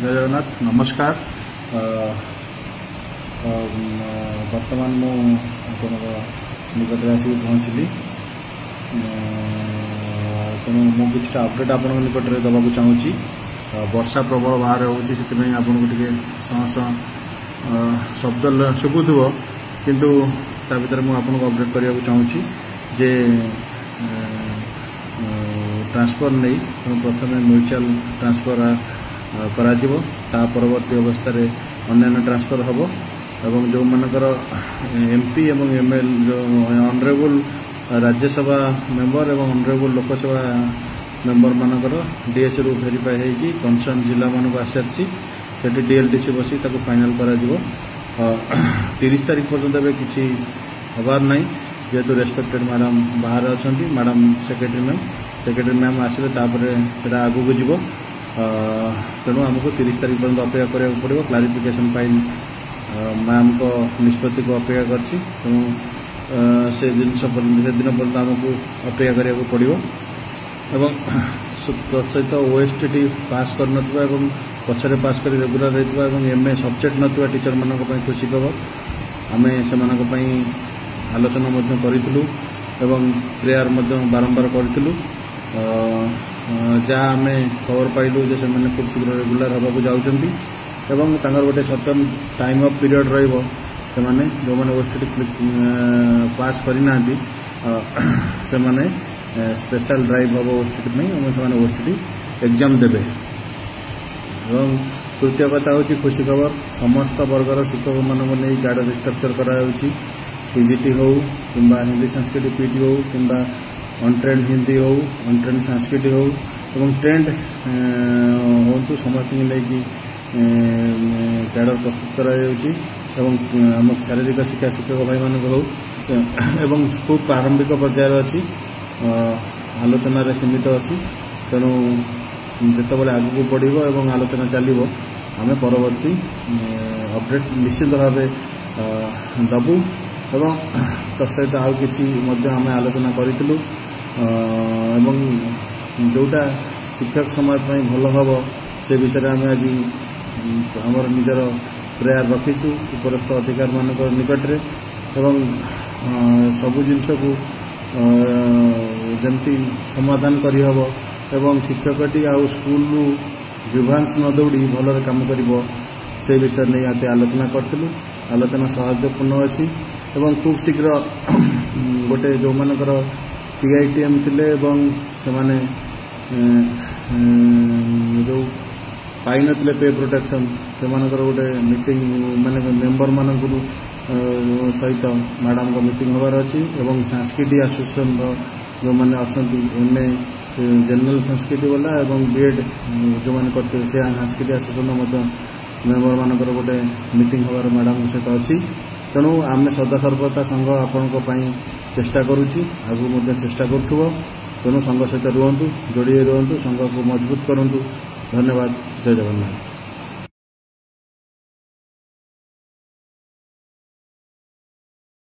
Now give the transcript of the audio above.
जय जगन्नाथ नमस्कार। बर्तमान मुझे निकट आसिक पहुँचली तेणु मुझे किसी अपडेट आप निकट में देवाक चाहूँगी। वर्षा प्रबल बाहर होती आपको टे शब्द शुभुव किंतु ता भर मुझे अपडेट करने चाहूँगी जे ट्रांसफर नहीं प्रथम म्यूचुअल ट्रांसफर करा परवर्ती अवस्था अन्य ट्रांसफर हम एवं जो मानकर एमपी एवं एमएल जो ऑनरेबल राज्यसभा मेंबर एवं ऑनरेबल लोकसभा मेंबर मानकर डीएस रु वेरीफाई होगी कंसर्न जिला मानक आसी डीएलटीसी बसी फाइनाल करा 30 तारीख पर्यंत किसी हबार ना जेहेतु रेस्पेक्टेड मैडम बाहर अच्छा मैडम सेक्रेटरी मैम आसिले आगू को जीव तेणु आमको 30 तारीख पर्यंत अपेक्षा करा पड़ो क्लारिफिकेशन फाइल मैम को निष्पत्ति को अपेक्षा करछि तेणु से दिन पर्यंत आमको अपेक्षा करा पड़ो एवं सहित ओएसटी पास कर पछरे पास कर रेगुलर रहता एमए सब्जेक्ट ना टीचर मान खुशी खबर आम से आलोचना करूँ प्रेयर बारंबार करूँ जहाँ आम खबर पाइलु जे से खूब शीघ्र रेगुलर होगा जाऊँगी गोटे सर्टन टाइम ऑफ पीरियड रही जो मैंने ओएसटी पास करना से मैंने स्पेशल ड्राइव हम ओएसटी से ओएसटी एग्जाम देवे। तृतीय कथा हूँ खुशी खबर समस्त वर्गर शिक्षक मानक नहीं कैडर रिस्ट्रक्चर कराई पीजीटी हो कि हिंदी संस्कृत पीटी हो कि अनट्रेंड हिंदी हो अनट्रेंड संस्कृत हो ट्रेंड हूँ समस्त नहीं कैडर प्रस्तुत करा शारीरिक शिक्षा शिक्षक भाई मान हो खूब प्रारंभिक पर्यायर अच्छी आलोचन सीमित अच्छी तेणु जिते आगू बढ़ो और आलोचना चलो आम परवर्ती अपडेट निश्चित भाव दबू एवं तत्सहित आउ कि आम आलोचना करूँ जोटा शिक्षक समाज भल हम से विषय आम आज आमर निजर प्रेयर रखीचु उपरस्थ अधिकार मान निकट में सबू जिनस को जमती समाधान करहब एवं शिक्षकटी आउ स्कूल विभांस न दौड़ी भल काम कर से विषय नहीं आते आलोचना करूँ। आलोचना सौहार्दपूर्ण अच्छी एवं खूब शीघ्र गोटे जो मानकर टीआईटीएम थिले से माने जो पाई नथिले पे प्रोटेक्शन से मानकर गोटे मीटिंग माने मेंबर मान सहित मैडम को मीटिंग होबार अच्छी एवं सांस्कृतिक एसोसिएशन जो मैंने अच्छा एमए जनरल संस्कृति वाला एवं बीएड जो मैंने करते से सांस्कृतिक एसोसिएशन मेंबर मानकर गोटे मीटिंग होबार मैडम सहित अच्छी तेणु आम सदा सर्वदा संघ आपण चेष्टा करुच्ची आगू चेष्टा करूँ तेणु संघ सहित रुहतु जोड़ी रुहतु संघ को मजबूत करूँ। धन्यवाद। जय जगन्नाथ।